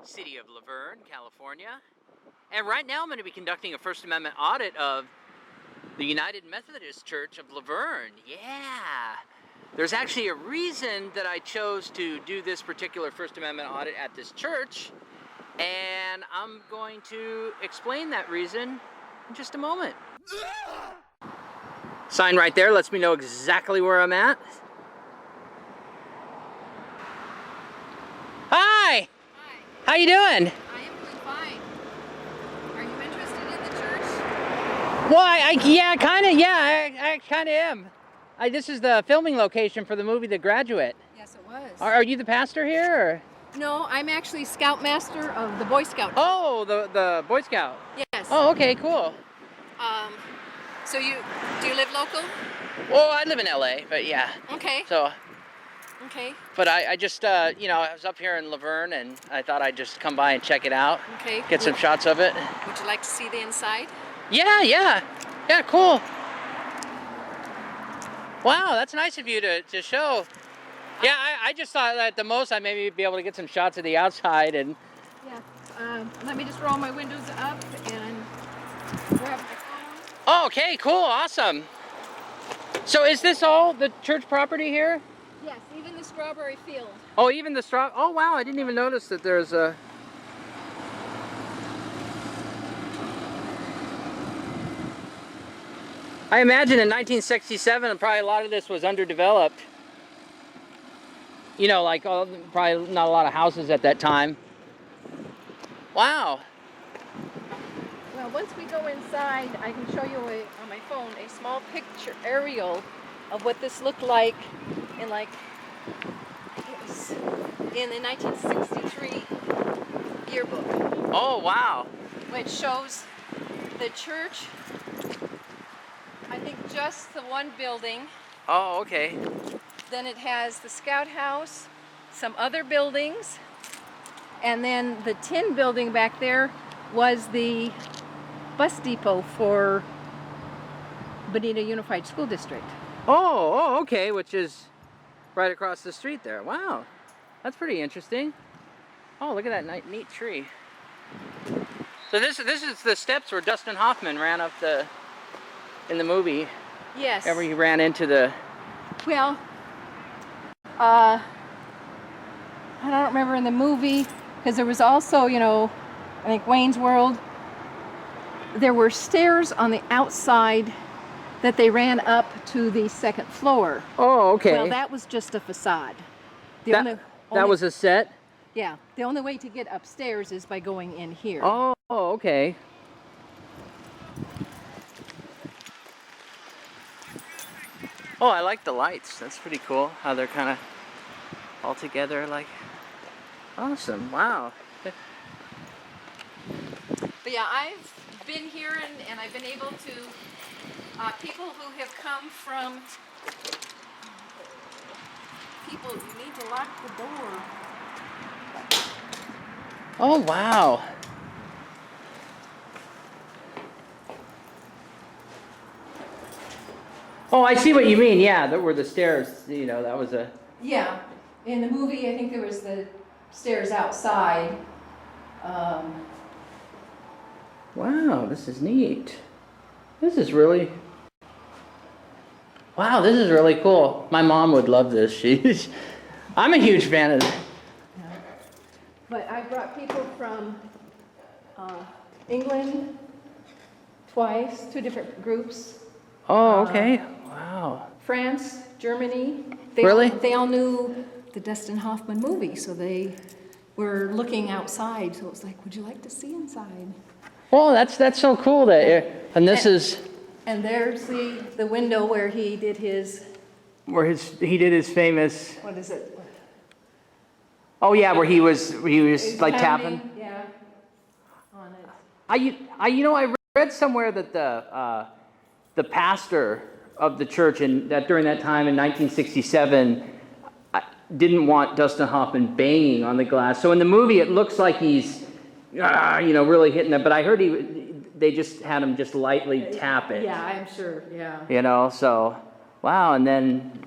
city of Verne, California. And right now I'm going to be conducting a First Amendment audit of the United Methodist Church of Verne. Yeah! There's actually a reason that I chose to do this particular First Amendment audit at this church, and I'm going to explain that reason in just a moment. Sign right there lets me know exactly where I'm at. Hi! Hi. How you doing? I am doing fine. Are you interested in the church? Well, I kind of am. This is the filming location for the movie The Graduate. Yes, it was. Are you the pastor here? Or? No, I'm actually Scoutmaster of the Boy Scout. Oh, the Boy Scout. Yes. Oh, okay, cool. So do you live local? Well, I live in LA, but yeah. Okay. So. Okay. But I just, I was up here in Verne, and I thought I'd just come by and check it out. Okay. Get some shots of it. Would you like to see the inside? Yeah, cool. Wow, that's nice of you to show. Yeah, I just thought that at the most I maybe be able to get some shots of the outside and. Yeah. Let me just roll my windows up and grab my phone. Oh, okay, cool, awesome. So is this all the church property here? Yes, even the strawberry field. Oh, even the straw. Oh, wow, I didn't even notice that there's a. I imagine in 1967, probably a lot of this was underdeveloped. You know, like probably not a lot of houses at that time. Wow. Well, once we go inside, I can show you on my phone a small picture aerial of what this looked like in in the 1963 yearbook. Oh, wow. Which shows the church, I think just the one building. Oh, okay. Then it has the Scout House, some other buildings, and then the tin building back there was the bus depot for Bonita Unified School District. Oh, okay, which is right across the street there. Wow, that's pretty interesting. Oh, look at that neat tree. So this is the steps where Dustin Hoffman ran up in the movie. Yes. Ever he ran into the. Well, I don't remember in the movie, because there was also, I think Wayne's World, there were stairs on the outside that they ran up to the second floor. Oh, okay. Well, that was just a facade. That was a set? Yeah. The only way to get upstairs is by going in here. Oh, okay. Oh, I like the lights. That's pretty cool. How they're kind of all together, like. Awesome. Wow. But yeah, I've been here and I've been able to, people who have come from, people, you need to lock the door. Oh, wow. Oh, I see what you mean. Yeah, that were the stairs. That was a. Yeah, in the movie, I think there was the stairs outside. Wow, this is neat. This is really. Wow, this is really cool. My mom would love this. I'm a huge fan of it. Yeah. But I brought people from England twice, 2 different groups. Oh, okay. Wow. France, Germany. Really? They all knew the Dustin Hoffman movie, so they were looking outside. So it was like, would you like to see inside? Oh, that's so cool and this is. And there's the window where he did his. He did his famous. What is it? Oh yeah, where he was like pounding, tapping. Yeah. On it. I read somewhere that the pastor of the church during that time in 1967 didn't want Dustin Hoffman banging on the glass. So in the movie it looks like he's really hitting it, but I heard they just had him just lightly tap it. Yeah, I'm sure. Yeah. So wow, and then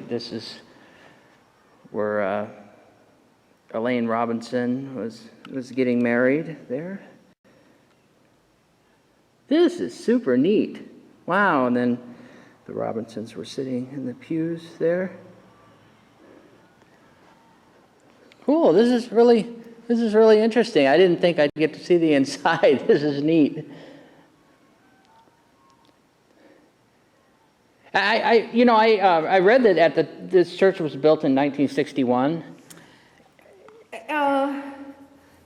this is where Elaine Robinson was getting married there. This is super neat. Wow, and then the Robinsons were sitting in the pews there. Cool, this is really interesting. I didn't think I'd get to see the inside. This is neat. I read that this church was built in 1961.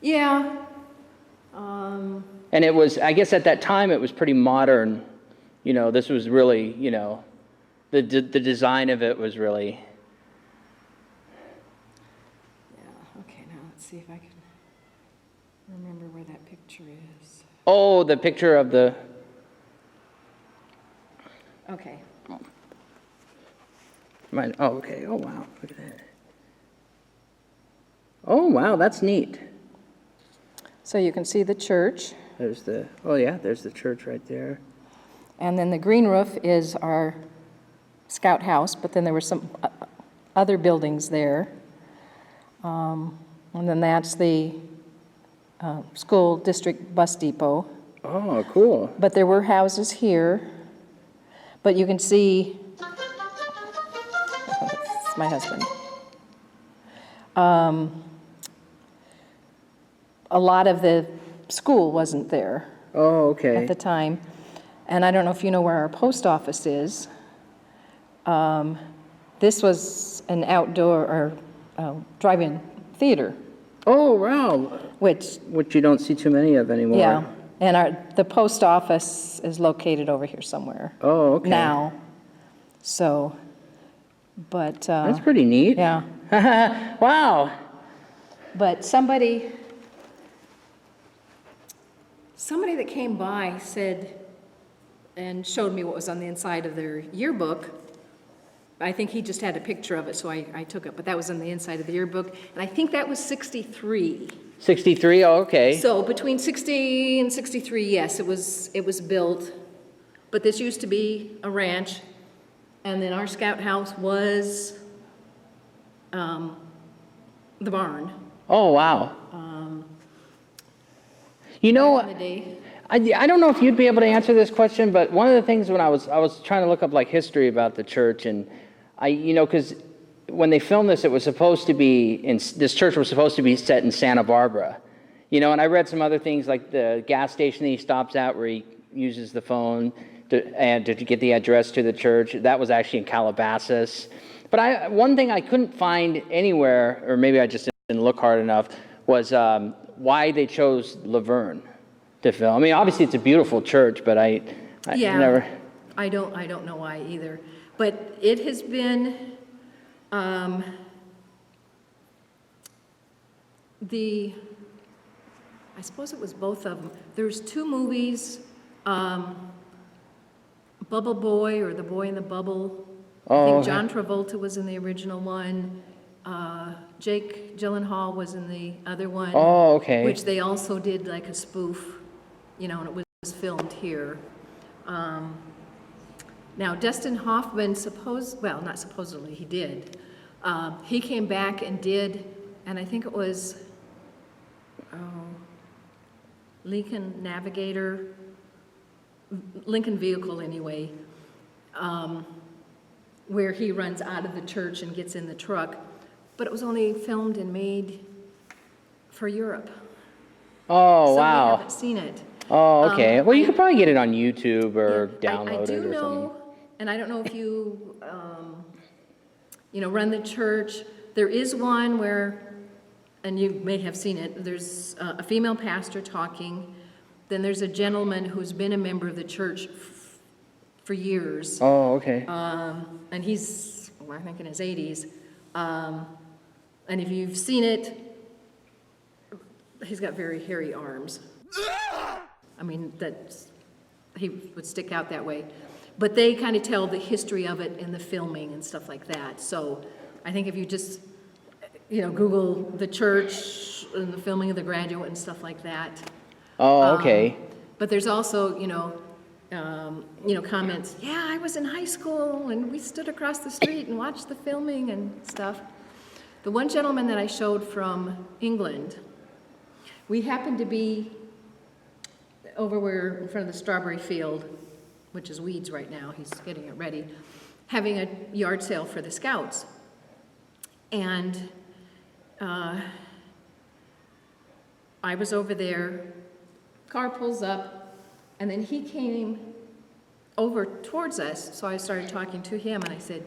Yeah. And it was, I guess at that time it was pretty modern. This was really, the design of it was really. Yeah, okay, now let's see if I can remember where that picture is. Oh, the picture of the. Okay. Okay. Oh, wow. Look at that. Oh, wow, that's neat. So you can see the church. There's the church right there. And then the green roof is our scout house, but then there were some other buildings there. And then that's the school district bus depot. Oh, cool. But there were houses here. But you can see, it's my husband. A lot of the school wasn't there. Oh, okay. At the time. And I don't know if you know where our post office is. This was an outdoor or drive-in theater. Oh, wow. Which you don't see too many of anymore. Yeah. And the post office is located over here somewhere. Oh, okay. Now. So, but. That's pretty neat. Yeah. Wow. But somebody that came by said, and showed me what was on the inside of their yearbook. I think he just had a picture of it, so I took it, but that was on the inside of the yearbook, and I think that was 63. 63, oh, okay. So between 60 and 63, yes, it was built, but this used to be a ranch, and then our scout house was the barn. Oh, wow. Back in the day. I don't know if you'd be able to answer this question, but one of the things when I was trying to look up like history about the church, and because when they filmed this, it was supposed to be this church was supposed to be set in Santa Barbara, and I read some other things like the gas station that he stops at where he uses the phone to get the address to the church. That was actually in Calabasas. But one thing I couldn't find anywhere, or maybe I just didn't look hard enough, was why they chose Laverne to film. I mean, obviously it's a beautiful church, but I never. I don't know why either. But it has been I suppose it was both of them. There's two movies, Bubble Boy or The Boy in the Bubble. I think John Travolta was in the original one. Jake Gyllenhaal was in the other one. Oh, okay. Which they also did like a spoof, and it was filmed here. Now, Dustin Hoffman not supposedly, he did. He came back and did, and I think it was Lincoln Navigator, Lincoln Vehicle anyway, where he runs out of the church and gets in the truck. But it was only filmed and made for Europe. Oh, so wow. we haven't seen it. Oh, okay. Well, you could probably get it on YouTube or download it or something. I do know, and I don't know if you, run the church. There is one where, and you may have seen it, there's a female pastor talking. Then there's a gentleman who's been a member of the church for years. Oh, okay. And he's, I think in his 80s. And if you've seen it, he's got very hairy arms. I mean, he would stick out that way. But they kind of tell the history of it in the filming and stuff like that. So I think if you just, Google the church and the filming of The Graduate and stuff like that. Oh, okay. But there's also, comments, yeah, I was in high school and we stood across the street and watched the filming and stuff. The one gentleman that I showed from England, we happened to be over where in front of the strawberry field, which is weeds right now, he's getting it ready, having a yard sale for the Scouts. And I was over there, car pulls up, and then he came over towards us, so I started talking to him, and I said,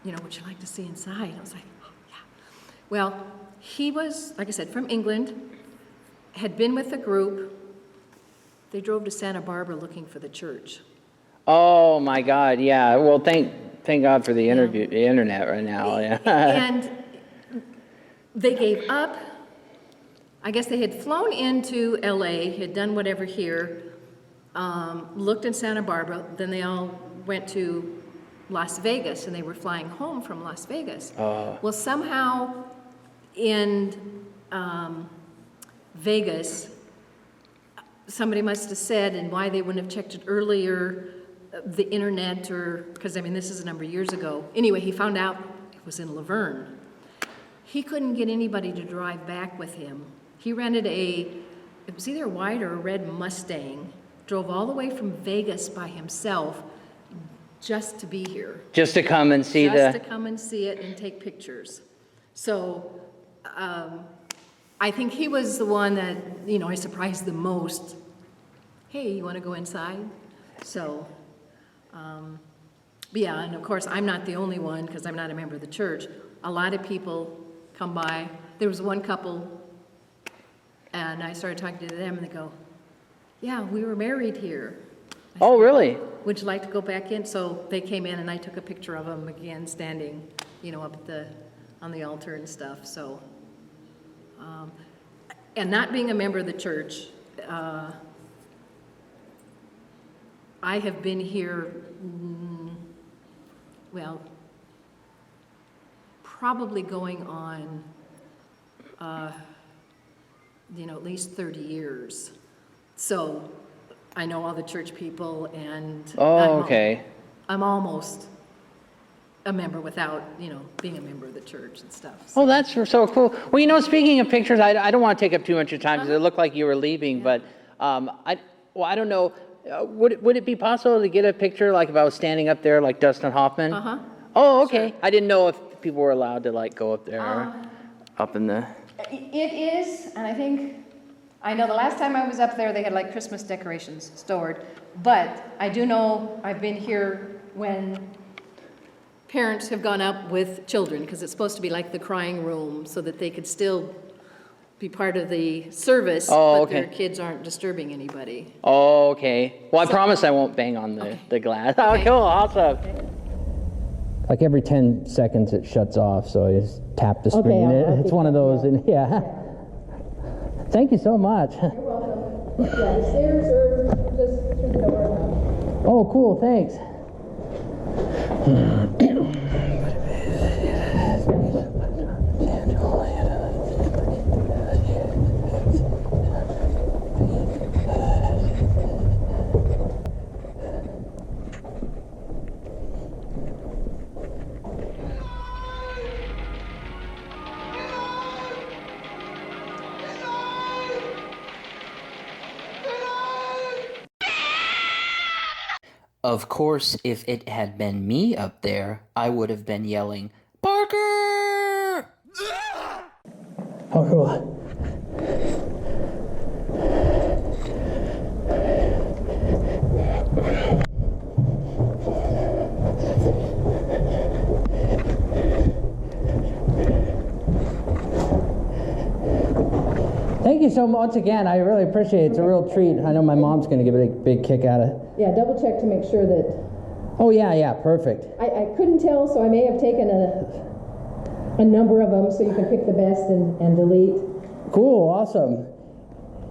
would you like to see inside? I was like, oh, yeah. Well, he was, like I said, from England, had been with a group. They drove to Santa Barbara looking for the church. Oh my God, yeah. Well, thank God for the internet right now. Yeah. And they gave up. I guess they had flown into LA, had done whatever here, looked in Santa Barbara, then they all went to Las Vegas, and they were flying home from Las Vegas. Well, somehow in Vegas, somebody must have said, and why they wouldn't have checked it earlier, the internet, or, because this is a number of years ago. Anyway, he found out it was in Laverne. He couldn't get anybody to drive back with him. He rented it was either a white or a red Mustang, drove all the way from Vegas by himself just to be here. Just to come and see Just to come and see it and take pictures. So I think he was the one that, I surprised the most. Hey, you want to go inside? So, yeah, and of course, I'm not the only one because I'm not a member of the church. A lot of people come by. There was one couple, and I started talking to them, and they go, yeah, we were married here. Oh, really? Would you like to go back in? So they came in, and I took a picture of them again, standing, up at on the altar and stuff. So, and not being a member of the church, I have been here, probably going on, at least 30 years. So I know all the church people, and I'm almost a member without, being a member of the church and stuff. So. Oh, that's so cool. Well, speaking of pictures, I don't want to take up too much of your time because it looked like you were leaving, but I don't know. Would it be possible to get a picture, like if I was standing up there like Dustin Hoffman? Uh-huh. Oh, okay. Sure. I didn't know if people were allowed to go up there, up in the... It is, and I know the last time I was up there, they had Christmas decorations stored, but I do know I've been here when parents have gone up with children, because it's supposed to be like the crying room, so that they could still be part of the service, but their kids aren't disturbing anybody. Oh, okay. Well, I promise I won't bang on the glass. Oh, cool, awesome. Okay. Like every 10 seconds it shuts off, so I just tap the screen. It's one of those, yeah. Thank you so much. You're welcome. Yeah, the stairs are just through the door. Oh, cool, thanks. Of course, if it had been me up there, I would have been yelling, Parker! Oh, cool. Thank you so much again. I really appreciate it. It's a real treat. I know my mom's going to give it a big kick out of it. Yeah, double check to make sure that... Oh, yeah, perfect. I couldn't tell, so I may have taken a number of them, so you can pick the best and delete. Cool, awesome.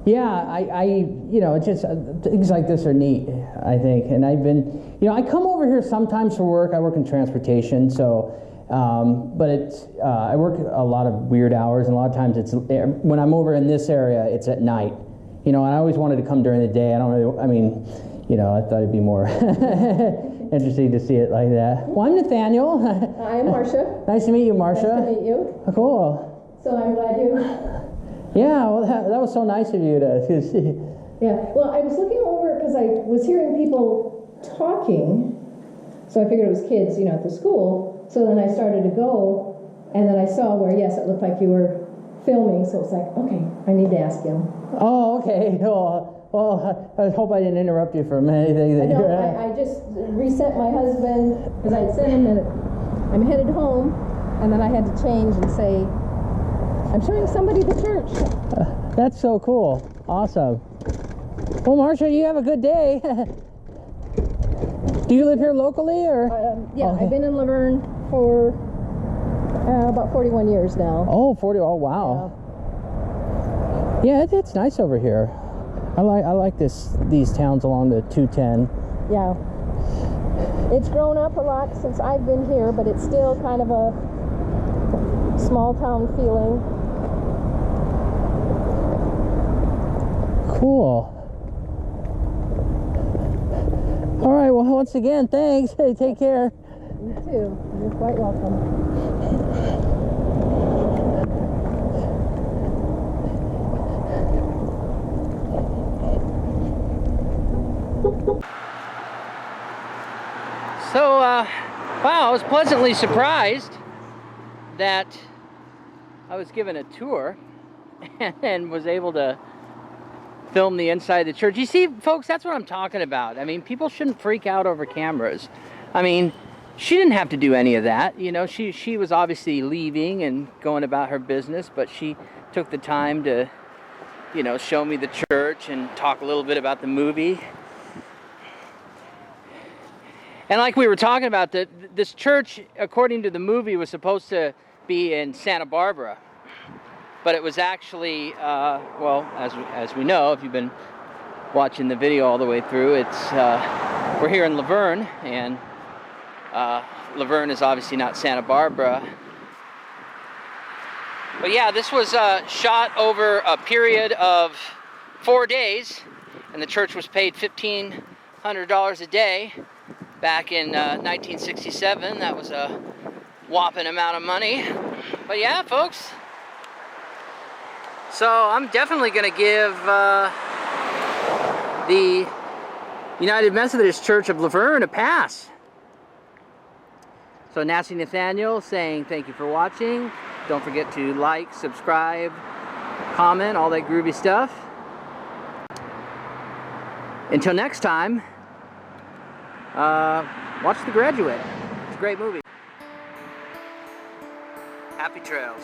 Yeah, I it's just things like this are neat, I think. And I've been, I come over here sometimes for work. I work in transportation, so... but it's, I work a lot of weird hours, and a lot of times when I'm over in this area, it's at night. And I always wanted to come during the day. I thought it'd be more, interesting to see it like that. Well, I'm Nathaniel. I'm Marcia. Nice to meet you, Marcia. Nice to meet you. Cool. So I'm glad you... Yeah, well, that was so nice of you to see. Yeah, well, I was looking over because I was hearing people talking, so I figured it was kids, you know, at the school. So then I started to go, and then I saw where, yes, it looked like you were filming, so it's like, okay, I need to ask him. Oh, okay. Well, I hope I didn't interrupt you from anything that you're at. I just reset my husband, because I'd sent him that I'm headed home, and then I had to change and say, I'm showing somebody the church. That's so cool. Awesome. Well, Marcia, you have a good day. Do you live here locally, or? Yeah, okay. I've been in Laverne for about 41 years now. Oh, 40. Oh, wow. Yeah, it's nice over here. I like these towns along the 210. Yeah. It's grown up a lot since I've been here, but it's still kind of a small town feeling. Cool. All right, well, once again, thanks. Hey, take care. You too. You're quite welcome. So, wow, I was pleasantly surprised that I was given a tour and was able to film the inside of the church. You see, folks, that's what I'm talking about. I mean, people shouldn't freak out over cameras. I mean, she didn't have to do any of that. You know, she was obviously leaving and going about her business, but she took the time to, you know, show me the church and talk a little bit about the movie. And like we were talking about, this church, according to the movie, was supposed to be in Santa Barbara. But it was actually, well, as we know, if you've been watching the video all the way through, it's we're here in Laverne, and Laverne is obviously not Santa Barbara. But yeah, this was shot over a period of 4 days, and the church was paid $1,500 a day back in 1967. That was a whopping amount of money. But yeah, folks. So I'm definitely going to give the United Methodist Church of Laverne a pass. So Nasty Nathaniel saying thank you for watching. Don't forget to like, subscribe, comment, all that groovy stuff. Until next time, watch The Graduate. It's a great movie. Happy trails.